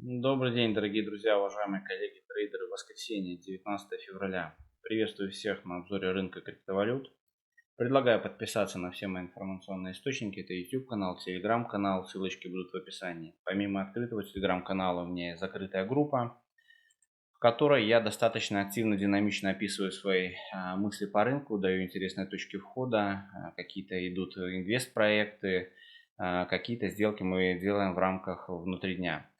Добрый день, дорогие друзья, уважаемые коллеги, трейдеры. Воскресенье, 19 февраля. Приветствую всех на обзоре рынка криптовалют. Предлагаю подписаться на все мои информационные источники. Это YouTube канал, Telegram канал, ссылочки будут в описании. Помимо открытого Telegram канала у меня есть закрытая группа, в которой я достаточно активно, динамично описываю свои мысли по рынку, даю интересные точки входа, какие-то идут инвест-проекты, какие-то сделки мы делаем в рамках внутри дня.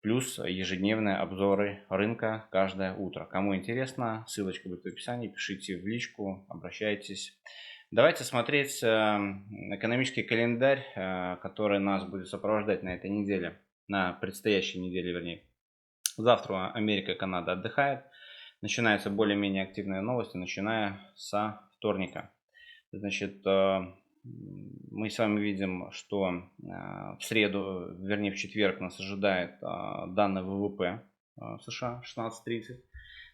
Плюс ежедневные обзоры рынка каждое утро. Кому интересно, ссылочка будет в описании, пишите в личку, обращайтесь. Давайте смотреть экономический календарь, который нас будет сопровождать на этой неделе, на предстоящей неделе, вернее. Завтра Америка и Канада отдыхают. Начинаются более-менее активные новости, начиная со вторника. Значит, мы с вами видим, что в среду, вернее в четверг нас ожидает данные ВВП США 16.30,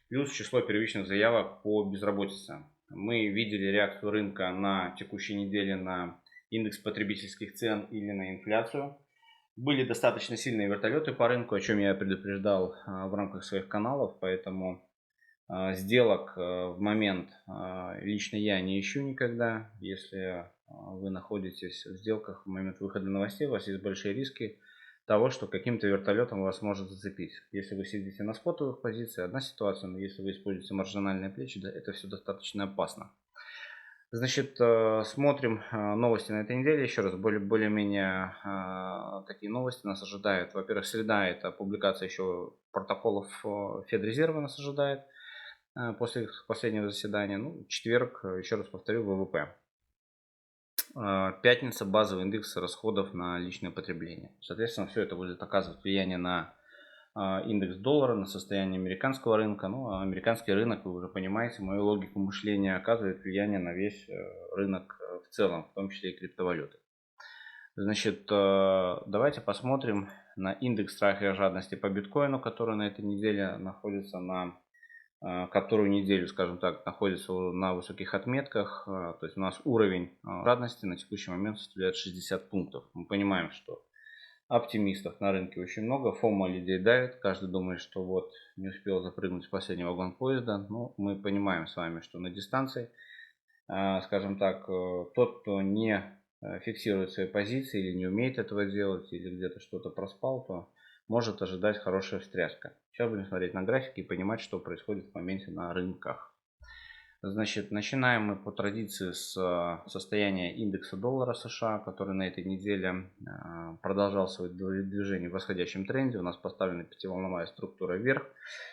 плюс число первичных заявок по безработице. Мы видели реакцию рынка на текущей неделе на индекс потребительских цен или на инфляцию. Были достаточно сильные вертолеты по рынку, о чем я предупреждал в рамках своих каналов, поэтому сделок в момент лично я не ищу никогда. Если вы находитесь в сделках в момент выхода новостей, у вас есть большие риски того, что каким-то вертолетом вас может зацепить. Если вы сидите на спотовых позициях, одна ситуация, но если вы используете маржинальные плечи, да, это все достаточно опасно. Значит, смотрим новости на этой неделе. Еще раз, более-менее такие новости нас ожидают. Во-первых, среда – это публикация еще протоколов Федрезерва нас ожидает после их последнего заседания. Ну, четверг, еще раз повторю, ВВП. Пятница, базовый индекс расходов на личное потребление. Соответственно, все это будет оказывать влияние на индекс доллара, на состояние американского рынка. Ну, а американский рынок, вы уже понимаете, мою логику мышления оказывает влияние на весь рынок в целом, в том числе и криптовалюты. Значит, давайте посмотрим на индекс страха и жадности по биткоину, который на этой неделе находится которую неделю, скажем так, находится на высоких отметках. То есть у нас уровень жадности на текущий момент составляет 60 пунктов. Мы понимаем, что оптимистов на рынке очень много, фома людей давит, каждый думает, что вот не успел запрыгнуть в последний вагон поезда. Но мы понимаем с вами, что на дистанции, скажем так, тот, кто не фиксирует свои позиции или не умеет этого делать, или где-то что-то проспал, то может ожидать хорошая встряска. Сейчас будем смотреть на графики и понимать, что происходит в моменте на рынках. Значит, начинаем мы по традиции с состояния индекса доллара США, который на этой неделе продолжал свое движение в восходящем тренде. У нас поставлена пятиволновая структура вверх.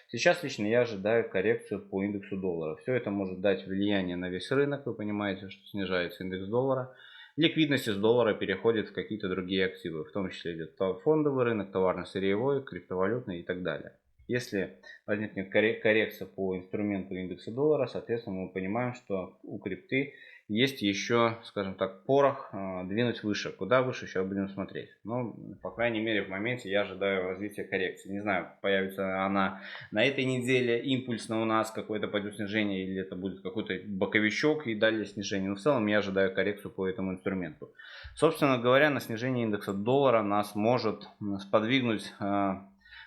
Сейчас лично я ожидаю коррекцию по индексу доллара. Все это может дать влияние на весь рынок. Вы понимаете, что снижается индекс доллара. Ликвидность из доллара переходит в какие-то другие активы, в том числе идет фондовый рынок, товарно-сырьевой, криптовалютный и так далее. Если возникнет коррекция по инструменту индекса доллара, соответственно, мы понимаем, что у крипты есть еще, скажем так, порох двинуть выше. Куда выше, сейчас будем смотреть. Но, по крайней мере, в моменте я ожидаю развития коррекции. Не знаю, появится она на этой неделе импульсно у нас, какое-то пойдет снижение, или это будет какой-то боковичок и далее снижение. Но в целом я ожидаю коррекцию по этому инструменту. Собственно говоря, на снижение индекса доллара нас может сподвигнуть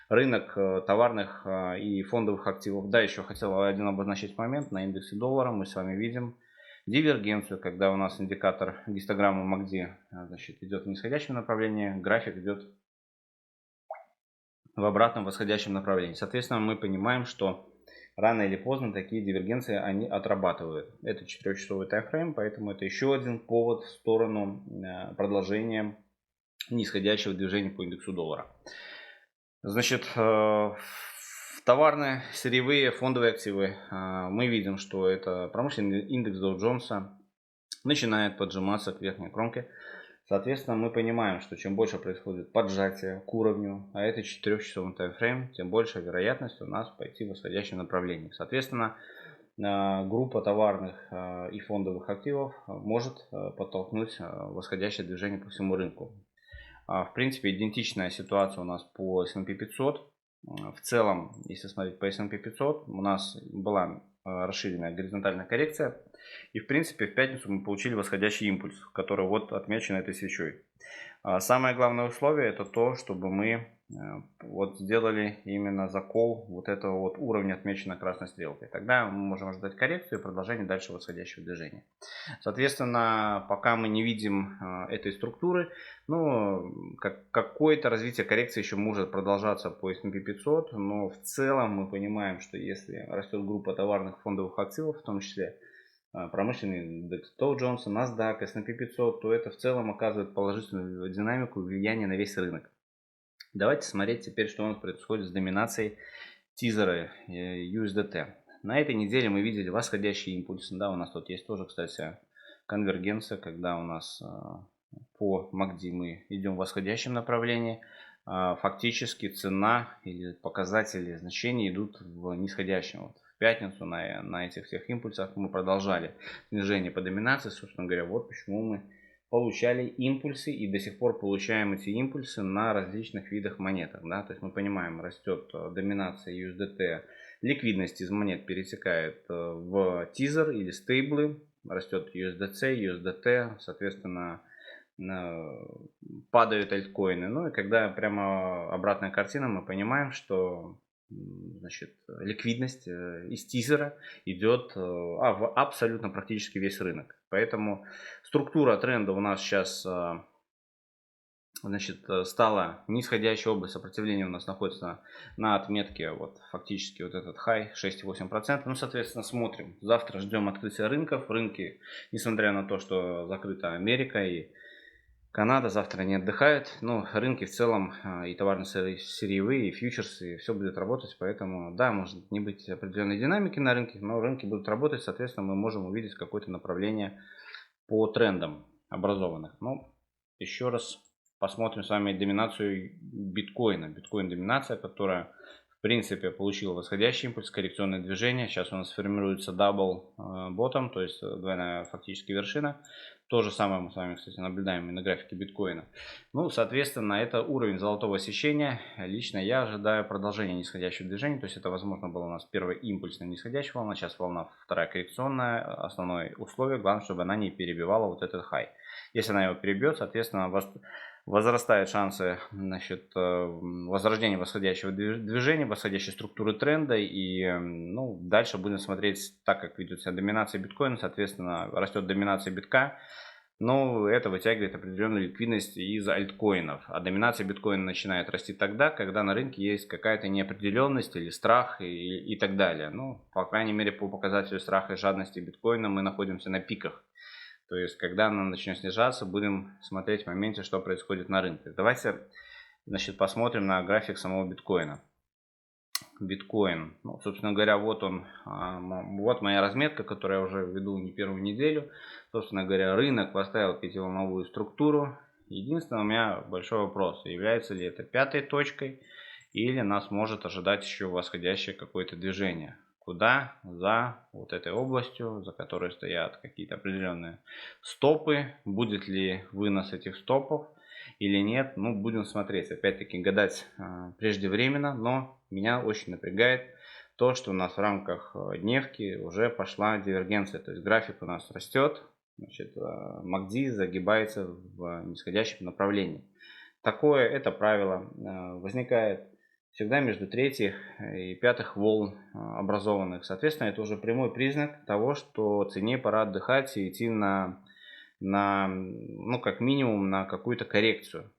рынок товарных и фондовых активов. Да, еще хотел один обозначить момент. На индексе доллара мы с вами видим дивергенцию, когда у нас индикатор гистограммы MACD идет в нисходящем направлении, график идет в обратном восходящем направлении. Соответственно, мы понимаем, что рано или поздно такие дивергенции они отрабатывают. Это 4-часовой таймфрейм, поэтому это еще один повод в сторону продолжения нисходящего движения по индексу доллара. Значит, товарные, сырьевые, фондовые активы. Мы видим, что это промышленный индекс Dow Jones начинает поджиматься к верхней кромке. Соответственно, мы понимаем, что чем больше происходит поджатие к уровню, а это 4-часовой таймфрейм, тем больше вероятность у нас пойти в восходящем направлении. Соответственно, группа товарных и фондовых активов может подтолкнуть восходящее движение по всему рынку. В принципе, идентичная ситуация у нас по S&P 500. В целом, если смотреть по S&P 500, у нас была расширенная горизонтальная коррекция. И, в принципе, в пятницу мы получили восходящий импульс, который вот отмечен этой свечой. Самое главное условие – это то, чтобы мы вот сделали именно закол вот этого вот уровня, отмеченного красной стрелкой. Тогда мы можем ожидать коррекцию и продолжение дальше восходящего движения. Соответственно, пока мы не видим этой структуры, ну, какое-то развитие коррекции еще может продолжаться по S&P 500, но в целом мы понимаем, что если растет группа товарных фондовых активов, в том числе промышленный индекс Dow Jones, NASDAQ, S&P 500, то это в целом оказывает положительную динамику и влияние на весь рынок. Давайте смотреть теперь, что у нас происходит с доминацией тизера USDT. На этой неделе мы видели восходящий импульс. Да, у нас тут есть тоже, кстати, конвергенция, когда у нас по MACD мы идем в восходящем направлении. Фактически цена или показатели значения идут в нисходящем. Вот в пятницу на этих всех импульсах мы продолжали снижение по доминации. Собственно говоря, вот почему мы получали импульсы и до сих пор получаем эти импульсы на различных видах монетах. Да? То есть мы понимаем, растет доминация USDT, ликвидность из монет перетекает в тизер или стейблы, растет USDC, USDT, соответственно падают альткоины. Ну и когда прямо обратная картина, мы понимаем, что значит, ликвидность из тизера идет в абсолютно практически весь рынок. Поэтому структура тренда у нас сейчас значит, стала нисходящая область сопротивления у нас находится на отметке вот фактически вот этот хай 6,8%. Ну, соответственно, смотрим. Завтра ждем открытия рынков. Рынки, несмотря на то, что закрыта Америка и Канада, завтра не отдыхают, но рынки в целом и товарно-сырьевые, и фьючерсы, и все будет работать, поэтому да, может не быть определенной динамики на рынке, но рынки будут работать, соответственно, мы можем увидеть какое-то направление по трендам образованных. Ну, еще раз посмотрим с вами доминацию биткоина. Биткоин-доминация, которая в принципе получила восходящий импульс, коррекционное движение. Сейчас у нас формируется double bottom, то есть двойная фактически вершина. То же самое мы с вами, кстати, наблюдаем и на графике биткоина. Ну, соответственно, это уровень золотого сечения. Лично я ожидаю продолжения нисходящего движения. То есть это, возможно, был у нас первый импульсная нисходящая волна. Сейчас волна вторая коррекционная. Основное условие, главное, чтобы она не перебивала вот этот хай. Если она его перебьет, соответственно, возрастают шансы, значит, возрождения восходящего движения, восходящей структуры тренда. И ну, дальше будем смотреть, так как ведет себя доминация биткоина, соответственно, растет доминация битка. Но это вытягивает определенную ликвидность из альткоинов. А доминация биткоина начинает расти тогда, когда на рынке есть какая-то неопределенность или страх и так далее. Ну, по крайней мере, по показателю страха и жадности биткоина мы находимся на пиках. То есть, когда она начнет снижаться, будем смотреть в моменте, что происходит на рынке. Давайте, значит, посмотрим на график самого биткоина. Биткоин, ну, собственно говоря, вот он, вот моя разметка, которую я уже веду не первую неделю. Собственно говоря, рынок поставил пятиволновую структуру. Единственный у меня большой вопрос, является ли это пятой точкой или нас может ожидать еще восходящее какое-то движение. Куда? За вот этой областью, за которой стоят какие-то определенные стопы. Будет ли вынос этих стопов или нет, ну, будем смотреть. Опять-таки, гадать преждевременно, но меня очень напрягает то, что у нас в рамках дневки уже пошла дивергенция. То есть график у нас растет, значит, MACD загибается в нисходящем направлении. Такое это правило возникает всегда между третьих и пятых волн образованных. Соответственно, это уже прямой признак того, что цене пора отдыхать и идти ну, как минимум на какую-то коррекцию.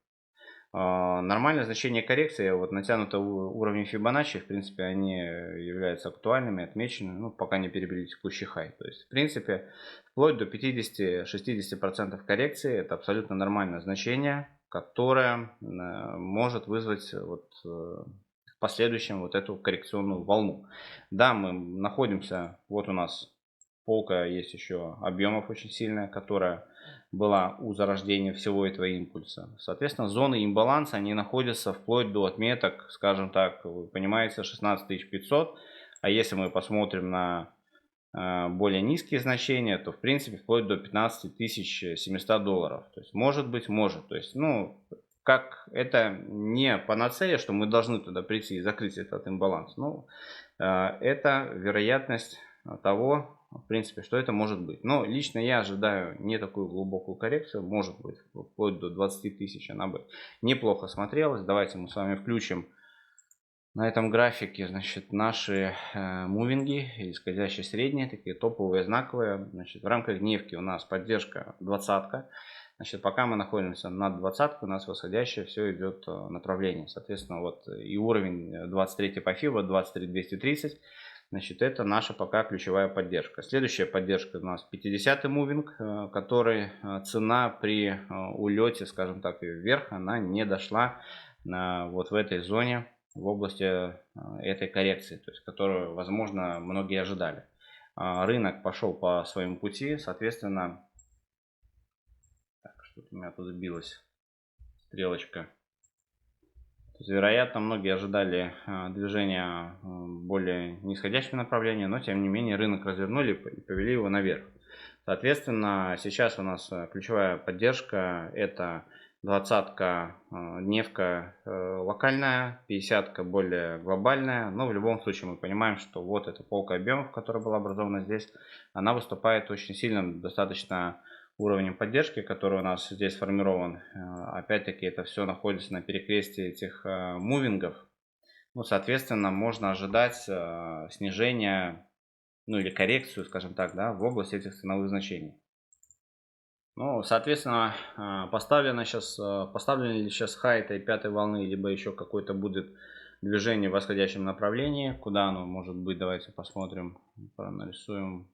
Нормальное значение коррекции, вот натянутые уровни Фибоначчи, в принципе, они являются актуальными, отмечены, ну, пока не перебили текущий хай. То есть, в принципе, вплоть до 50-60% коррекции, это абсолютно нормальное значение, которое может вызвать вот в последующем вот эту коррекционную волну. Да, мы находимся, вот у нас полка есть еще объемов очень сильная, которая была у зарождения всего этого импульса. Соответственно, зоны имбаланса, они находятся вплоть до отметок, скажем так, вы понимаете, 16500. А если мы посмотрим на более низкие значения, то в принципе вплоть до 15700 долларов. То есть может быть, может. То есть, ну, как это не панацея, что мы должны туда прийти и закрыть этот имбаланс. Ну, это вероятность того, в принципе, что это может быть. Но лично я ожидаю не такую глубокую коррекцию, может быть, вплоть до 20 тысяч она бы неплохо смотрелась. Давайте мы с вами включим на этом графике, значит, наши мувинги, исходящие средние, такие топовые, знаковые. Значит, в рамках дневки у нас поддержка двадцатка. Значит, пока мы находимся над двадцаткой, у нас восходящее все идет направление. Соответственно, вот и уровень 23 по FIBA, 23230. Значит, это наша пока ключевая поддержка. Следующая поддержка у нас 50-й мувинг, который цена при улете, скажем так, вверх, она не дошла вот в этой зоне, в области этой коррекции, то есть которую, возможно, многие ожидали. Рынок пошел по своему пути, соответственно, так, что-то у меня тут сбилась стрелочка. То есть, вероятно, многие ожидали движения более нисходящего направления, но тем не менее рынок развернули и повели его наверх. Соответственно, сейчас у нас ключевая поддержка — это двадцатка дневка локальная, 50-ка более глобальная. Но в любом случае мы понимаем, что вот эта полка объемов, которая была образована здесь, она выступает очень сильным достаточно уровнем поддержки, который у нас здесь сформирован. Опять-таки это все находится на перекрестии этих мувингов. Ну, соответственно, можно ожидать снижения, ну или коррекцию, скажем так, да, в области этих ценовых значений. Ну, соответственно, поставлен ли сейчас хай этой пятой волны, либо еще какое-то будет движение в восходящем направлении. Куда оно может быть? Давайте посмотрим, проанализуем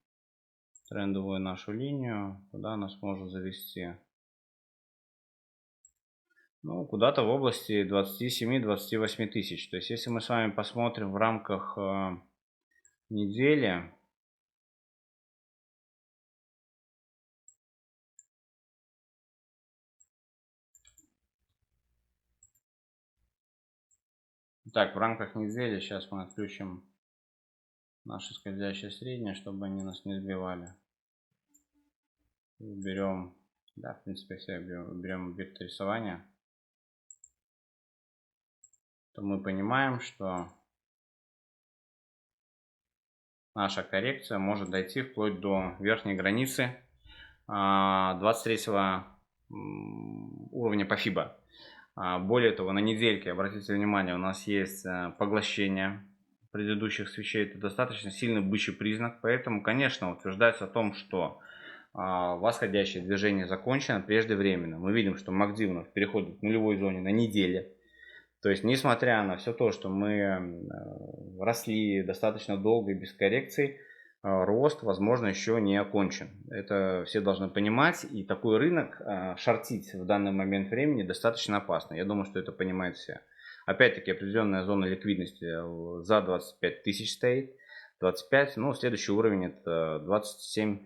трендовую нашу линию, куда она сможет завести. Ну, куда-то в области 27-28 тысяч. То есть, если мы с вами посмотрим в рамках недели, так, в рамках недели сейчас мы отключим наши скользящие средние, чтобы они нас не сбивали. Берем, да, в принципе, все берем объект рисования, то мы понимаем, что наша коррекция может дойти вплоть до верхней границы 23 уровня по FIBA. Более того, на недельке, обратите внимание, у нас есть поглощение предыдущих свечей. Это достаточно сильный бычий признак. Поэтому, конечно, утверждается о том, что восходящее движение закончено преждевременно. Мы видим, что MACD у нас переходит к нулевой зоне на неделе. То есть, несмотря на все то, что мы росли достаточно долго и без коррекций, рост, возможно, еще не окончен. Это все должны понимать. И такой рынок шортить в данный момент времени достаточно опасно. Я думаю, что это понимают все. Опять-таки, определенная зона ликвидности за 25 тысяч стоит. 25, ну, следующий уровень это 27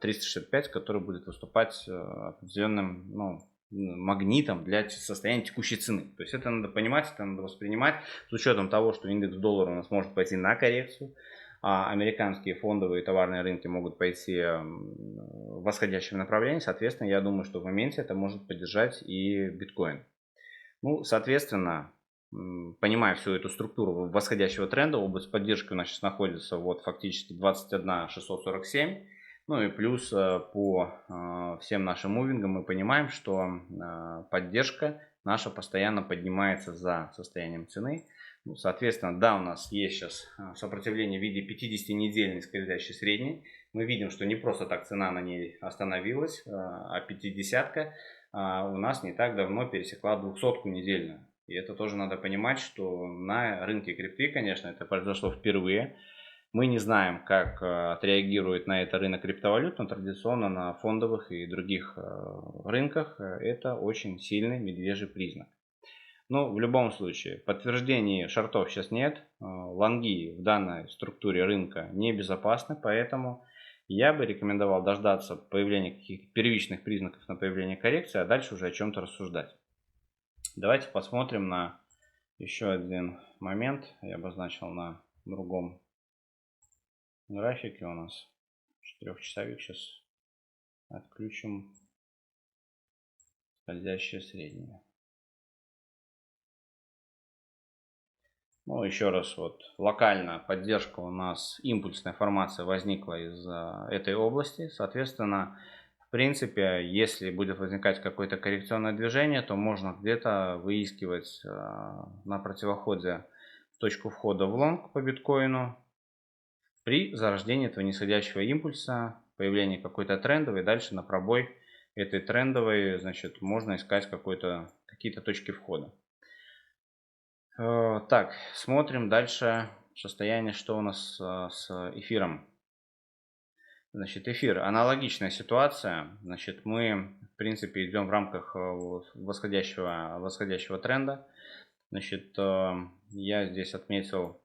365, который будет выступать определенным, ну, магнитом для состояния текущей цены. То есть это надо понимать, это надо воспринимать с учетом того, что индекс доллара у нас может пойти на коррекцию, а американские фондовые и товарные рынки могут пойти в восходящем направлении. Соответственно, я думаю, что в моменте это может поддержать и биткоин. Ну, соответственно, понимая всю эту структуру восходящего тренда, область поддержки у нас сейчас находится вот фактически 21 647. Ну и плюс по всем нашим мувингам мы понимаем, что поддержка наша постоянно поднимается за состоянием цены. Ну, соответственно, да, у нас есть сейчас сопротивление в виде 50-недельной скользящей средней. Мы видим, что не просто так цена на ней остановилась, а 50-ка у нас не так давно пересекла 200-ку недельную. И это тоже надо понимать, что на рынке крипты, конечно, это произошло впервые. Мы не знаем, как отреагирует на это рынок криптовалют, но традиционно на фондовых и других рынках это очень сильный медвежий признак. Но в любом случае, подтверждений шортов сейчас нет. Лонги в данной структуре рынка небезопасны, поэтому я бы рекомендовал дождаться появления каких-то первичных признаков на появление коррекции, а дальше уже о чем-то рассуждать. Давайте посмотрим на еще один момент. Я обозначил на другом графике у нас 4-часовик. Сейчас отключим скользящее среднее. Ну, еще раз, вот локально поддержка у нас, импульсная формация возникла из этой области. Соответственно, в принципе, если будет возникать какое-то коррекционное движение, то можно где-то выискивать на противоходе точку входа в лонг по биткоину при зарождении этого нисходящего импульса, появлении какой-то трендовой, дальше на пробой этой трендовой, значит, можно искать какие-то точки входа. Так, смотрим дальше состояние, что у нас с эфиром. Значит, эфир, аналогичная ситуация. Значит, мы, в принципе, идем в рамках восходящего тренда. Значит, я здесь отметил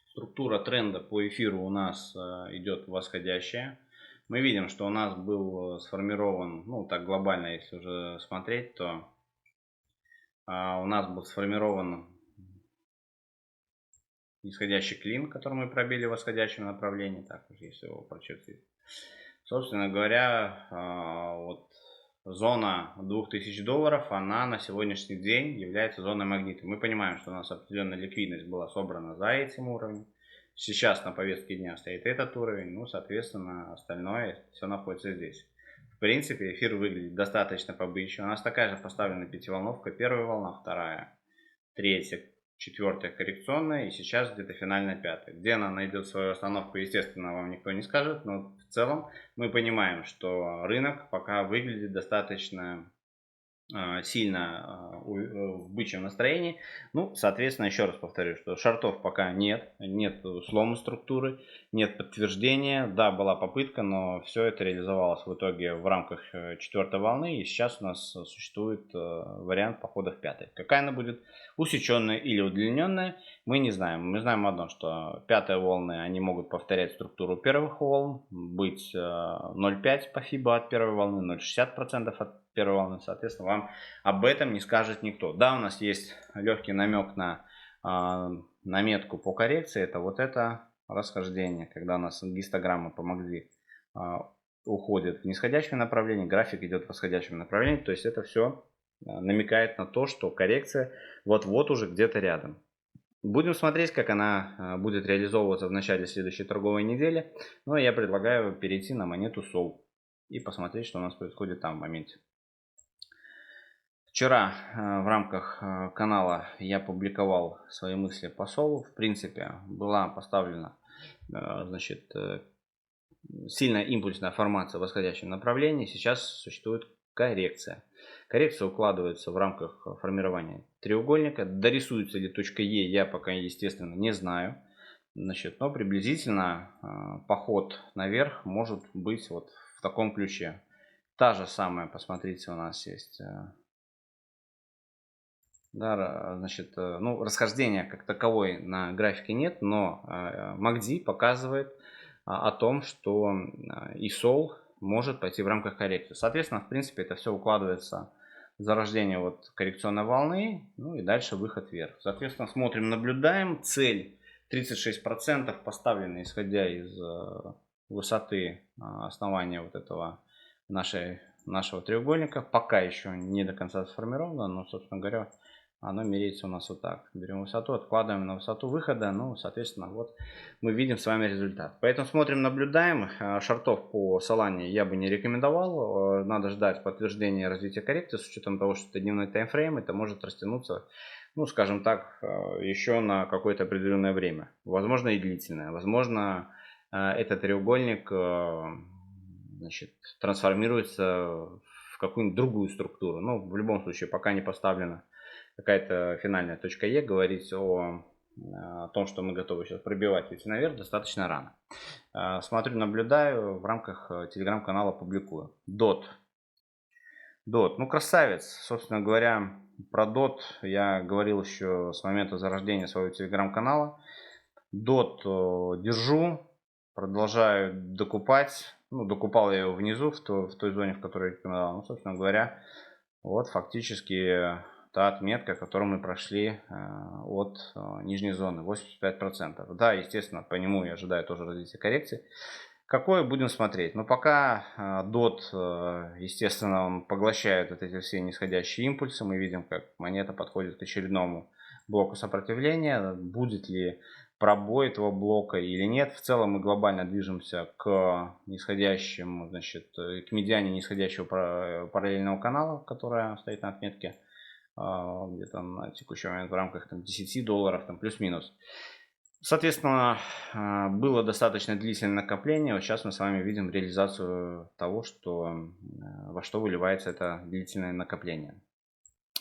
структура тренда по эфиру у нас идет восходящая. Мы видим, что у нас был сформирован, ну так глобально, если уже смотреть, то у нас был сформирован нисходящий клин, который мы пробили в восходящем направлении. Так, если его прочертить. Собственно говоря, вот зона $2000, она на сегодняшний день является зоной магнита. Мы понимаем, что у нас определенная ликвидность была собрана за этим уровнем. Сейчас на повестке дня стоит этот уровень, ну, соответственно, остальное все находится здесь. В принципе, эфир выглядит достаточно побычно. У нас такая же поставлена пятиволновка. Первая волна, вторая, третья, четвертая коррекционная и сейчас где-то финальная пятая. Где она найдет свою остановку, естественно, вам никто не скажет, но в целом мы понимаем, что рынок пока выглядит достаточно сильно в бычьем настроении. Ну, соответственно, еще раз повторю, что шортов пока нет слома структуры, нет подтверждения. Да, была попытка, но все это реализовалось в итоге в рамках четвертой волны, и сейчас у нас существует вариант похода в пятой. Какая она будет, усеченная или удлиненная, мы не знаем. Мы знаем одно, что пятые волны, они могут повторять структуру первых волн, быть 0,5 по FIBA от первой волны, 0,60% от первой волны, соответственно, вам об этом не скажет никто. Да, у нас есть легкий намек на наметку по коррекции, это вот это расхождение, когда у нас гистограммы помогли, уходит в нисходящем направлении, график идет в восходящем направлении, то есть это все намекает на то, что коррекция вот-вот уже где-то рядом. Будем смотреть, как она будет реализовываться в начале следующей торговой недели. Но я предлагаю перейти на монету SOL и посмотреть, что у нас происходит там в моменте. Вчера в рамках канала я публиковал свои мысли по SOL. В принципе, была поставлена, значит, сильная импульсная формация в восходящем направлении. Сейчас существует коррекция. Коррекция укладывается в рамках формирования треугольника. Дорисуется ли точка Е, я пока, естественно, не знаю. Значит, но приблизительно поход наверх может быть вот в таком ключе. Та же самая, посмотрите, у нас есть, да, значит, ну, расхождения как таковой на графике нет, но MACD показывает о том, что и SOL может пойти в рамках коррекции. Соответственно, в принципе, это все укладывается в зарождение вот коррекционной волны, ну и дальше выход вверх. Соответственно, смотрим, наблюдаем. Цель 36% поставлена, исходя из высоты основания вот этого нашего треугольника. Пока еще не до конца сформировано, но, собственно говоря, оно меряется у нас вот так. Берем высоту, откладываем на высоту выхода. Ну, соответственно, вот мы видим с вами результат. Поэтому смотрим, наблюдаем. Шортов по Solana я бы не рекомендовал. Надо ждать подтверждения развития коррекции. С учетом того, что это дневной таймфрейм, это может растянуться, ну, скажем так, еще на какое-то определенное время. Возможно, и длительное. Возможно, этот треугольник, значит, трансформируется в какую-нибудь другую структуру. Но в любом случае, пока не поставлена какая-то финальная точка Е, говорить о том, что мы готовы сейчас пробивать идти наверх, достаточно рано. Смотрю, наблюдаю, в рамках телеграм-канала публикую. DOT. Ну, красавец. Собственно говоря, про DOT я говорил еще с момента зарождения своего телеграм-канала. DOT держу, продолжаю докупать. Ну, докупал я его внизу, в той зоне, в которой я рекомендовал. Ну, собственно говоря, вот фактически та отметка, которую мы прошли от нижней зоны, 85%. Да, естественно, по нему я ожидаю тоже развития коррекции. Какое будем смотреть? Но пока DOT, естественно, он поглощает вот эти все нисходящие импульсы. Мы видим, как монета подходит к очередному блоку сопротивления. Будет ли пробой этого блока или нет? В целом мы глобально движемся к нисходящему, значит, к медиане нисходящего параллельного канала, которая стоит на отметке где-то на текущий момент в рамках там, $10, там, плюс-минус. Соответственно, было достаточно длительное накопление. Вот сейчас мы с вами видим реализацию того, во что выливается это длительное накопление.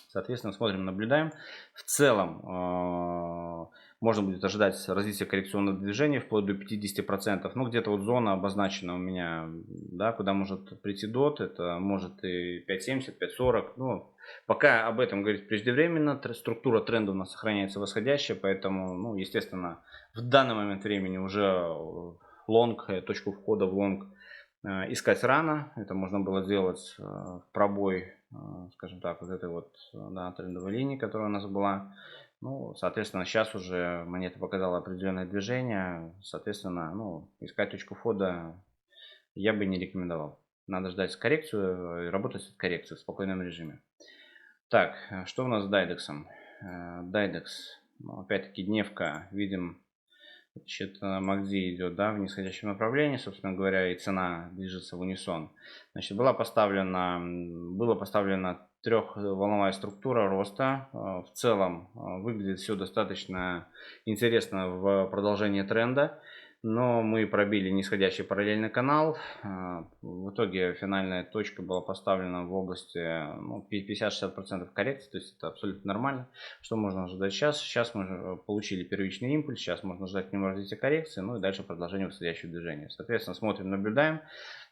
Соответственно, смотрим, наблюдаем. В целом, можно будет ожидать развития коррекционного движения вплоть до 50%. Ну, где-то вот зона обозначена у меня, да, куда может прийти DOT. Это может и 5.70, 5.40. Ну, пока об этом говорить преждевременно. Структура тренда у нас сохраняется восходящая, поэтому, ну, естественно, в данный момент времени уже лонг, точку входа в лонг искать рано. Это можно было сделать в пробой, скажем так, вот этой вот, да, трендовой линии, которая у нас была. Ну, соответственно, сейчас уже монета показала определенное движение. Соответственно, ну, искать точку входа я бы не рекомендовал. Надо ждать коррекцию и работать с коррекцией в спокойном режиме. Так, что у нас с Дайдексом? Дайдекс, ну, опять-таки дневка, видим, значит, MACD идет, да, в нисходящем направлении, собственно говоря, и цена движется в унисон. Значит, была поставлена трехволновая структура роста. В целом выглядит все достаточно интересно в продолжении тренда. Но мы пробили нисходящий параллельный канал. В итоге финальная точка была поставлена в области 50-60% коррекции. То есть это абсолютно нормально. Что можно ожидать сейчас? Сейчас мы получили первичный импульс. Сейчас можно ждать к нему развития коррекции. Ну и дальше продолжение восходящего движения. Соответственно, смотрим, наблюдаем.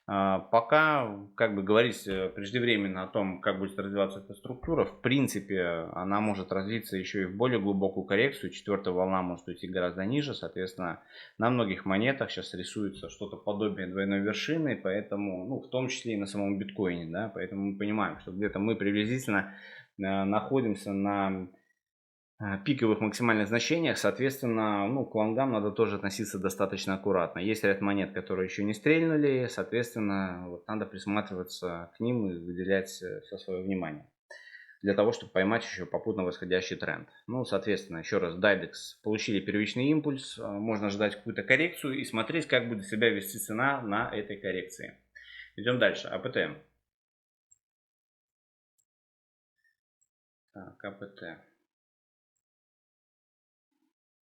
Пока, как бы говорить преждевременно о том, как будет развиваться эта структура, в принципе, она может развиться еще и в более глубокую коррекцию. Четвертая волна может уйти гораздо ниже. Соответственно, на многих монетах сейчас рисуется что-то подобие двойной вершины, поэтому, ну, в том числе и на самом биткоине, да, поэтому мы понимаем, что где-то мы приблизительно находимся на пиковых максимальных значениях. Соответственно, ну, к лонгам надо тоже относиться достаточно аккуратно. Есть ряд монет, которые еще не стрельнули, соответственно, вот надо присматриваться к ним и выделять все свое внимание для того, чтобы поймать еще попутно восходящий тренд. Ну, соответственно, еще раз, Дайдекс получили первичный импульс, можно ждать какую-то коррекцию и смотреть, как будет себя вести цена на этой коррекции. Идем дальше. АПТ. Так, АПТ.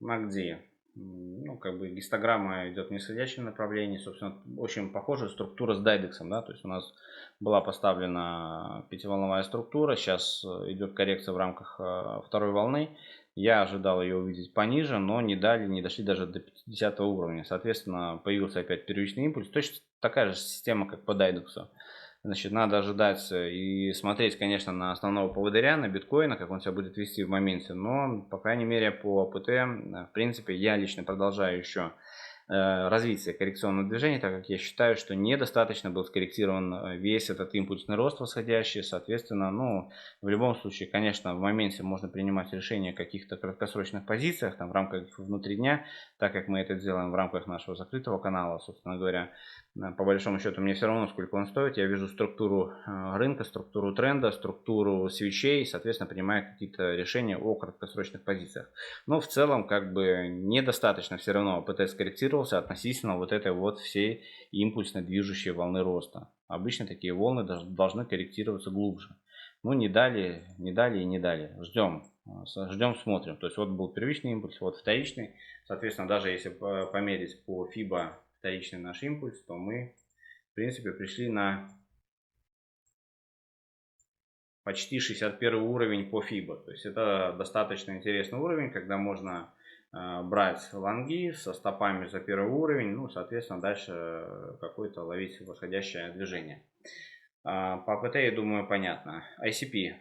MACD. Ну, как бы гистограмма идет в нисходящем направлении. Собственно, очень похожая структура с Дайдексом, да, то есть у нас была поставлена пятиволновая структура, сейчас идет коррекция в рамках второй волны. Я ожидал ее увидеть пониже, но не дошли даже до 50 уровня. Соответственно, появился опять первичный импульс. Точно такая же система, как по Дайдексу. Значит, надо ожидать и смотреть, конечно, на основного поводыря, на биткоина, как он себя будет вести в моменте. Но, по крайней мере, по АПТ, в принципе, я лично продолжаю еще развитие коррекционного движения, так как я считаю, что недостаточно был скорректирован весь этот импульсный рост восходящий. Соответственно, ну, в любом случае, конечно, в моменте можно принимать решения о каких-то краткосрочных позициях, там, в рамках внутри дня, так как мы это делаем в рамках нашего закрытого канала, собственно говоря. По большому счету, мне все равно, сколько он стоит. Я вижу структуру рынка, структуру тренда, структуру свечей, соответственно, принимаю какие-то решения о краткосрочных позициях. Но в целом, как бы, недостаточно все равно АПТ скорректировался относительно вот этой вот всей импульсно движущей волны роста. Обычно такие волны должны корректироваться глубже. Ну, не дали и не дали. Ждем, смотрим. То есть вот был первичный импульс, вот вторичный. Соответственно, даже если померить по FIBA вторичный наш импульс, то мы, в принципе, пришли на почти 61 уровень по FIBA. То есть это достаточно интересный уровень, когда можно брать лонги со стопами за первый уровень, ну, соответственно, дальше какое-то ловить восходящее движение. По АПТ, я думаю, понятно. ICP.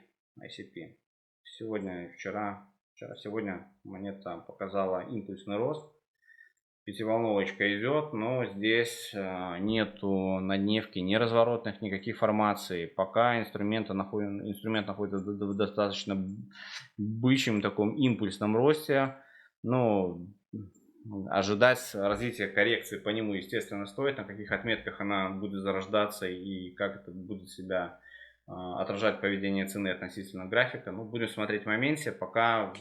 Сегодня монета показала импульсный рост. Пятиволновочка идет, но здесь нету на дневке ни разворотных, никаких формаций. Пока инструмент находится в достаточно бычьем таком импульсном росте. Ну, ожидать развития коррекции по нему, естественно, стоит, на каких отметках она будет зарождаться и как это будет себя отражать поведение цены относительно графика. Ну, будем смотреть в моменте. Пока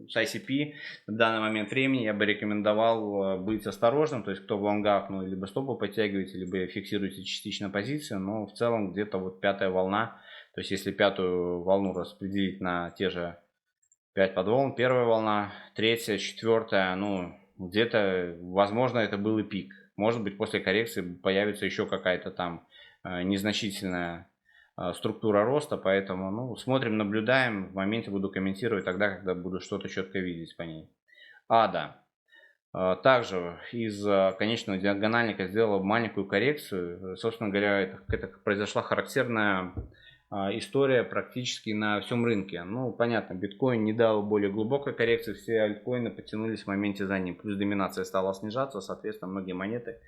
с ICP в данный момент времени я бы рекомендовал быть осторожным. То есть, кто в лонгах, ну, либо стопы подтягиваете, либо фиксируете частично позицию. Но в целом где-то вот пятая волна. То есть, если пятую волну распределить на те же 5 подволн, первая волна, третья, четвертая, ну, где-то, возможно, это был и пик. Может быть, после коррекции появится еще какая-то там незначительная структура роста, поэтому, ну, смотрим, наблюдаем, в моменте буду комментировать тогда, когда буду что-то четко видеть по ней. Да. Также из конечного диагональника сделала маленькую коррекцию. Собственно говоря, это произошла характерная история практически на всем рынке. Ну, понятно, биткоин не дал более глубокой коррекции, все альткоины потянулись в моменте за ним. Плюс доминация стала снижаться, соответственно, многие монеты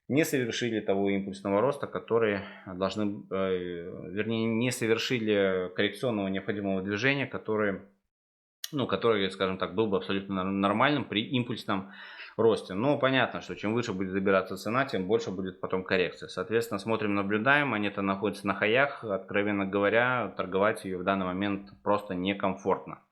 не совершили того импульсного роста, которые должны, вернее, не совершили коррекционного необходимого движения, который, скажем так, был бы абсолютно нормальным при импульсном росте. Но понятно, что чем выше будет забираться цена, тем больше будет потом коррекция. Соответственно, смотрим, наблюдаем. Монета находится на хаях. Откровенно говоря, торговать ее в данный момент просто некомфортно.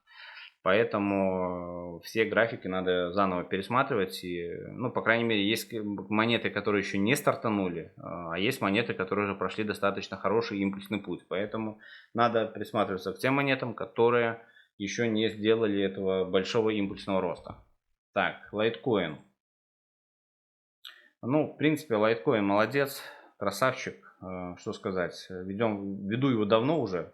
Поэтому все графики надо заново пересматривать. И, ну, по крайней мере, есть монеты, которые еще не стартанули, а есть монеты, которые уже прошли достаточно хороший импульсный путь. Поэтому надо присматриваться к тем монетам, которые еще не сделали этого большого импульсного роста. Так, лайткоин. Ну, в принципе, лайткоин молодец, красавчик. Что сказать, веду его давно уже.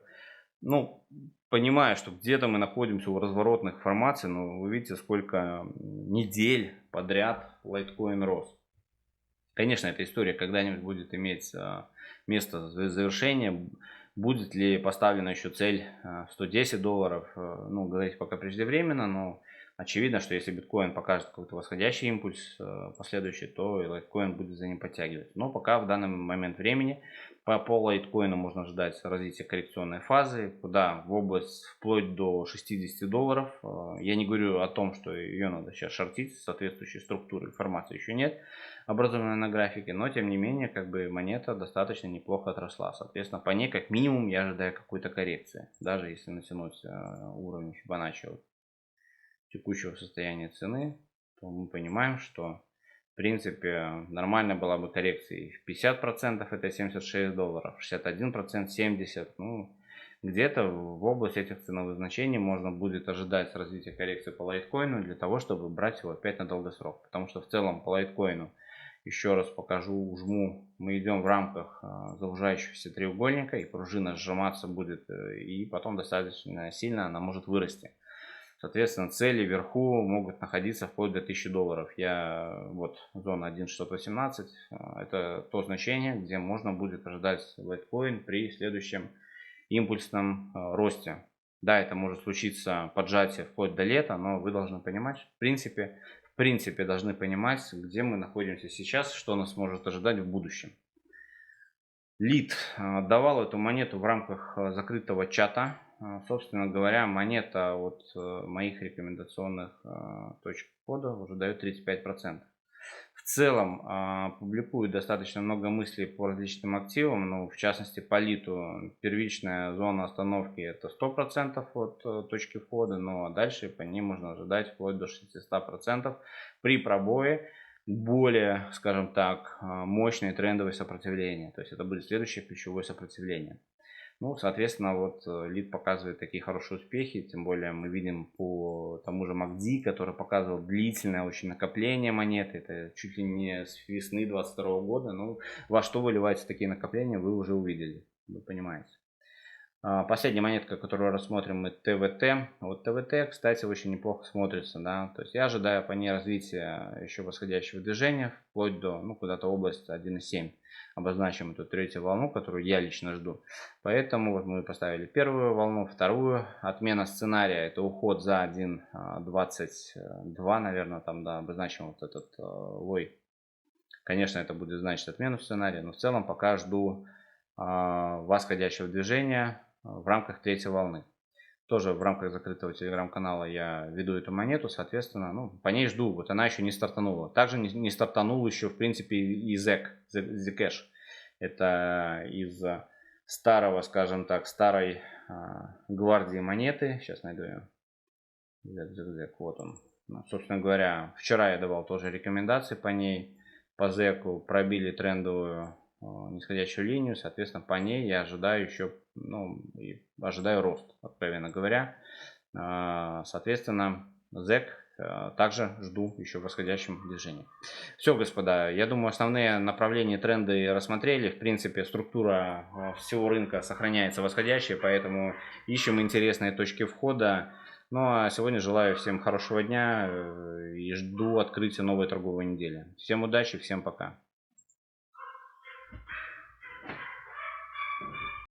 Ну, понимаю, что где-то мы находимся у разворотных формаций, но вы видите, сколько недель подряд лайткоин рос. Конечно, эта история когда-нибудь будет иметь место завершения. Будет ли поставлена еще цель $110? Ну, говорить пока преждевременно, но очевидно, что если биткоин покажет какой-то восходящий импульс последующий, то и лайткоин будет за ним подтягивать. Но пока в данный момент времени по лайткоину можно ждать развития коррекционной фазы, куда в область вплоть до $60. Я не говорю о том, что ее надо сейчас шортить, соответствующей структуры информации еще нет образованной на графике, но тем не менее, как бы монета достаточно неплохо отросла. Соответственно, по ней как минимум я ожидаю какой-то коррекции, даже если натянуть уровень Фибоначчи от текущего состояния цены, то мы понимаем, что в принципе нормально была бы коррекция в 50%, это $76, 61% 70, ну, где-то в область этих ценовых значений можно будет ожидать развития коррекции по лайткоину для того, чтобы брать его опять на долгосрок. Потому что в целом по лайткоину, еще раз покажу, жму, мы идем в рамках заужающегося треугольника, и пружина сжиматься будет, и потом достаточно сильно она может вырасти. Соответственно, цели вверху могут находиться вплоть до $1000. Вот зона 1.618, это то значение, где можно будет ожидать лайткоин при следующем импульсном росте. Да, это может случиться поджатие вплоть до лета, но вы должны понимать, в принципе должны понимать, где мы находимся сейчас, что нас может ожидать в будущем. Лид давал эту монету в рамках закрытого чата. Собственно говоря, монета от моих рекомендационных точек входа уже дает 35%. В целом публикую достаточно много мыслей по различным активам, ну, в частности по литу. Первичная зона остановки это 100% от точки входа, но дальше по ней можно ожидать вплоть до 600% при пробое более, скажем так, мощное трендовое сопротивление. То есть это будет следующее ключевое сопротивление. Ну, соответственно, вот лид показывает такие хорошие успехи, тем более мы видим по тому же MACD, который показывал длительное очень накопление монеты, это чуть ли не с весны 2022 года, ну, во что выливаются такие накопления, вы уже увидели, вы понимаете. Последняя монетка, которую рассмотрим, мы ТВТ. Вот ТВТ, кстати, очень неплохо смотрится, да, то есть я ожидаю по ней развития еще восходящего движения, вплоть до, ну, куда-то область 1.7. Обозначим эту третью волну, которую я лично жду. Поэтому вот мы поставили первую волну, вторую. Отмена сценария, это уход за 1.22, наверное, там, да, обозначим вот этот лой. Конечно, это будет значить отмену сценария, но в целом пока жду восходящего движения в рамках третьей волны. Тоже в рамках закрытого телеграм-канала я веду эту монету, соответственно, ну, по ней жду. Вот она еще не стартанула. Также не стартанул еще, в принципе, и ZEC, Zcash. Это из старого, скажем так, старой гвардии монеты. Сейчас найду ее. Вот он. Ну, собственно говоря, вчера я давал тоже рекомендации по ней. По ZEC пробили трендовую нисходящую линию, соответственно, по ней я ожидаю еще, ну, и ожидаю рост, откровенно говоря. Соответственно, ZEC также жду еще в восходящем движении. Все, господа, я думаю, основные направления, тренды рассмотрели. В принципе, структура всего рынка сохраняется восходящей, поэтому ищем интересные точки входа. Ну а сегодня желаю всем хорошего дня и жду открытия новой торговой недели. Всем удачи, всем пока.